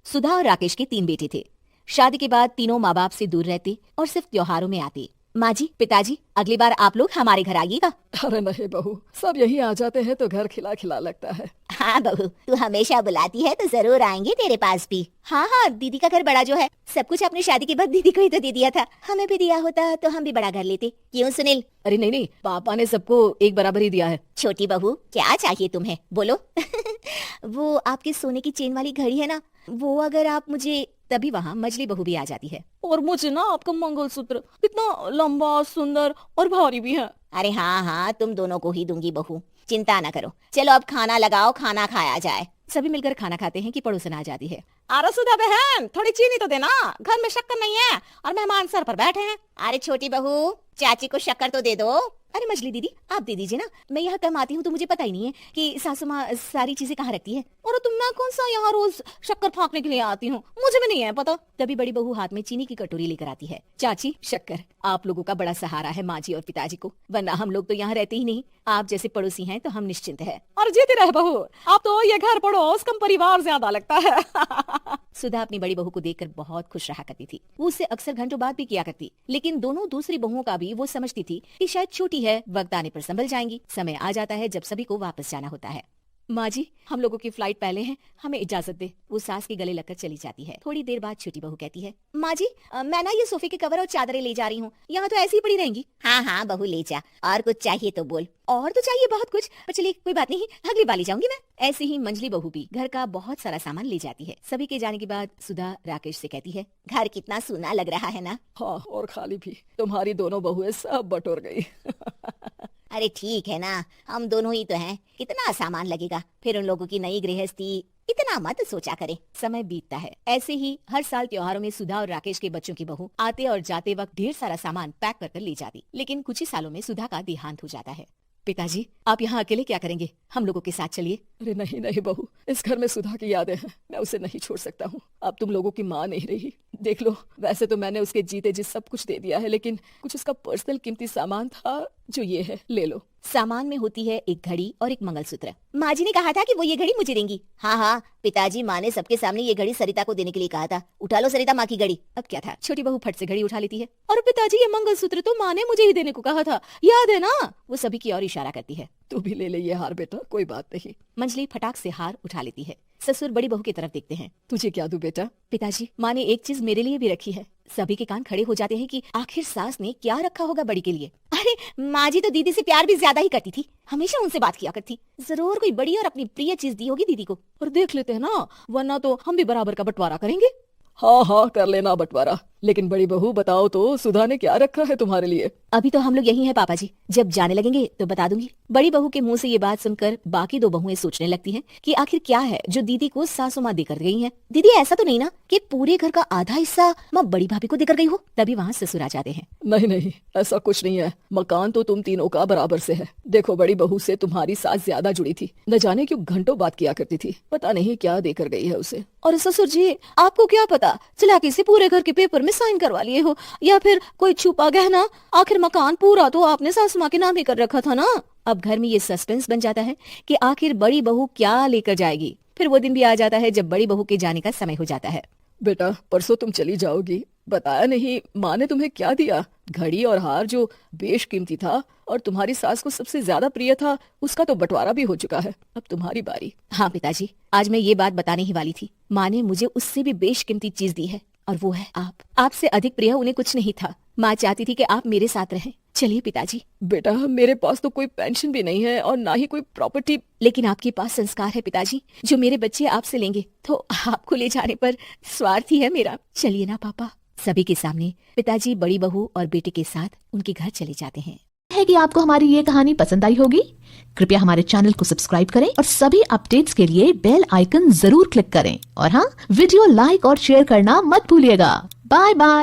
सुधा और राकेश के 3 बेटे थे। शादी के बाद तीनों माँ बाप से दूर रहते और सिर्फ त्योहारों में आते। माँ जी, पिताजी, अगली बार आप लोग हमारे घर आइएगा। अरे नहीं बहू, सब यही आ जाते हैं तो घर खिला खिला लगता है। हाँ बहू, तू हमेशा बुलाती है तो जरूर आएंगे तेरे पास भी। हाँ हाँ, दीदी का घर बड़ा जो है, सब कुछ अपनी शादी के बाद दीदी को ही तो दे दिया था। हमें भी दिया होता तो हम भी बड़ा घर लेते। क्यों सुनील? अरे नहीं नहीं, पापा ने सबको एक बराबर ही दिया है। छोटी बहू, क्या चाहिए तुम्हें, बोलो। वो आपके सोने की चेन वाली घड़ी है ना, वो अगर आप मुझे, तभी वहाँ मजली बहू भी आ जाती है। और मुझे ना आपका मंगलसूत्र इतना लंबा, सुंदर और भारी भी है। अरे हाँ हाँ, तुम दोनों को ही दूंगी बहू, चिंता न करो। चलो अब खाना लगाओ, खाना खाया जाए। सभी मिलकर खाना खाते हैं कि पड़ोसन आ जाती है। अरे सुधा बहन, थोड़ी चीनी तो देना, घर में शक्कर नहीं है और मेहमान सर पर बैठे हैं। अरे छोटी बहू, चाची को शक्कर तो दे दो। अरे मछली दीदी, आप दे दीजिए ना, मैं यहाँ कम आती हूँ तो मुझे पता ही नहीं है कि सासू माँ सारी चीजें कहाँ रखती है। और तुम मैं कौन सा यहाँ रोज शक्कर फाँकने के लिए आती हूँ, मुझे भी नहीं है पता। तभी बड़ी बहू हाथ में चीनी की कटोरी लेकर आती है। चाची, शक्कर आप लोगों का बड़ा सहारा है माँ जी और पिताजी को, वरना हम लोग तो यहाँ रहते ही नहीं। आप जैसे पड़ोसी हैं तो हम निश्चिंत है। और जीती रहे बहू, आप तो ये घर पड़ोस कम परिवार ज्यादा लगता है। सुधा अपनी बड़ी बहू को देखकर बहुत खुश रहा करती थी। वो उससे अक्सर घंटों बात भी किया करती, लेकिन दोनों दूसरी बहुओं का भी वो समझती थी कि शायद छोटी है, वक्त आने पर संभल जाएंगी। समय आ जाता है जब सभी को वापस जाना होता है। माँ जी, हम लोगों की फ्लाइट पहले है, हमें इजाजत दे। वो सास के गले लगकर चली जाती है। थोड़ी देर बाद छोटी बहू कहती है, माँ जी, मैं ना ये सोफे के कवर और चादरें ले जा रही हूँ, यहाँ तो ऐसी ही पड़ी रहेंगी। हाँ हाँ बहू, ले जा। और कुछ चाहिए तो बोल। और तो चाहिए बहुत कुछ, पर चलिए कोई बात नहीं, अगली बार ले जाऊंगी मैं। ऐसे ही मंजली बहू भी घर का बहुत सारा सामान ले जाती है। सभी के जाने के बाद सुधा राकेश से कहती है, घर कितना सूना लग रहा है ना। हाँ, और खाली भी। तुम्हारी दोनों बहुएं सब बटोर गई। अरे ठीक है ना, हम दोनों ही तो हैं, कितना सामान लगेगा। फिर उन लोगों की नई गृहस्थी, इतना मत सोचा करे। समय बीतता है। ऐसे ही हर साल त्योहारों में सुधा और राकेश के बच्चों की बहू आते और जाते वक्त ढेर सारा सामान पैक कर कर ले जाती। लेकिन कुछ ही सालों में सुधा का देहांत हो जाता है। पिताजी, आप यहाँ अकेले क्या करेंगे, हम लोगों के साथ चलिए। अरे नहीं नहीं बहू, इस घर में सुधा की यादें हैं, मैं उसे नहीं छोड़ सकता हूँ। अब तुम लोगों की माँ नहीं रही। देख लो, वैसे तो मैंने उसके जीते जी सब कुछ दे दिया है, लेकिन कुछ उसका पर्सनल कीमती सामान था जो ये है, ले लो। सामान में होती है एक घड़ी और एक मंगलसूत्र। माँ जी ने कहा था कि वो ये घड़ी मुझे देंगी। हाँ हाँ, पिताजी, माँ ने सबके सामने ये घड़ी सरिता को देने के लिए कहा था। उठा लो सरिता माँ की घड़ी। अब क्या था, छोटी बहू फट से घड़ी उठा लेती है। और पिताजी, ये मंगलसूत्र तो माँ ने मुझे ही देने को कहा था, याद है ना? वो सभी की ओर इशारा करती है। तू भी ले ले ये हार बेटा, कोई बात नहीं। मंजली फटाक से हार उठा लेती है। ससुर बड़ी बहू की तरफ देखते हैं। तुझे क्या दूं बेटा? पिताजी, माँ ने एक चीज मेरे लिए भी रखी है। सभी के कान खड़े हो जाते हैं कि आखिर सास ने क्या रखा होगा बड़ी के लिए। अरे माँ जी तो दीदी से प्यार भी ज्यादा ही करती थी, हमेशा उनसे बात किया करती। जरूर कोई बड़ी और अपनी प्रिय चीज दी होगी दीदी को। और देख लेते हैं ना, वरना तो हम भी बराबर का बंटवारा करेंगे। हाँ हाँ, कर लेना बंटवारा। लेकिन बड़ी बहू, बताओ तो सुधा ने क्या रखा है तुम्हारे लिए? अभी तो हम लोग यही हैं पापा जी, जब जाने लगेंगे तो बता दूंगी। बड़ी बहू के मुंह से ये बात सुनकर बाकी 2 बहुएं सोचने लगती हैं कि आखिर क्या है जो दीदी को सासू माँ देकर गई हैं। दीदी, ऐसा तो नहीं ना कि पूरे घर का आधा हिस्सा माँ बड़ी भाभी को देकर गई हो? तभी वहाँ ससुर आ जाते हैं। नहीं नहीं, ऐसा कुछ नहीं है। मकान तो तुम तीनों का बराबर से है। देखो, बड़ी बहू से तुम्हारी सास ज्यादा जुड़ी थी, न जाने क्यों घंटों बात किया करती थी। पता नहीं क्या देकर गई है उसे। और ससुर जी, आपको क्या पता, चालाकी से पूरे घर के पेपर में साइन करवा लिए हो, या फिर कोई छुपा गहना। आखिर मकान पूरा तो आपने सासू माँ के नाम ही कर रखा था ना। अब घर में ये सस्पेंस बन जाता है कि आखिर बड़ी बहू क्या लेकर जाएगी। फिर वो दिन भी आ जाता है जब बड़ी बहू के जाने का समय हो जाता है। बेटा, परसों तुम चली जाओगी, बताया नहीं माँ ने तुम्हें क्या दिया? घड़ी और हार जो बेशकीमती था और तुम्हारी सास को सबसे ज्यादा प्रिय था, उसका तो बंटवारा भी हो चुका है। अब तुम्हारी बारी। हाँ पिताजी, आज मैं ये बात बताने ही वाली थी। माँ ने मुझे उससे भी बेशकीमती चीज दी है, और वो है आप। आपसे अधिक प्रिय उन्हें कुछ नहीं था। माँ चाहती थी कि आप मेरे साथ रहें। चलिए पिताजी। बेटा, मेरे पास तो कोई पेंशन भी नहीं है और ना ही कोई प्रॉपर्टी। लेकिन आपके पास संस्कार है पिताजी, जो मेरे बच्चे आपसे लेंगे, तो आपको ले जाने पर स्वार्थ ही है मेरा। चलिए ना पापा। सभी के सामने पिताजी बड़ी बहू और बेटे के साथ उनके घर चले जाते हैं। है कि आपको हमारी ये कहानी पसंद आई होगी। कृपया हमारे चैनल को सब्सक्राइब करें और सभी अपडेट्स के लिए बेल आइकन जरूर क्लिक करें। और हाँ, वीडियो लाइक और शेयर करना मत भूलिएगा। Bye bye.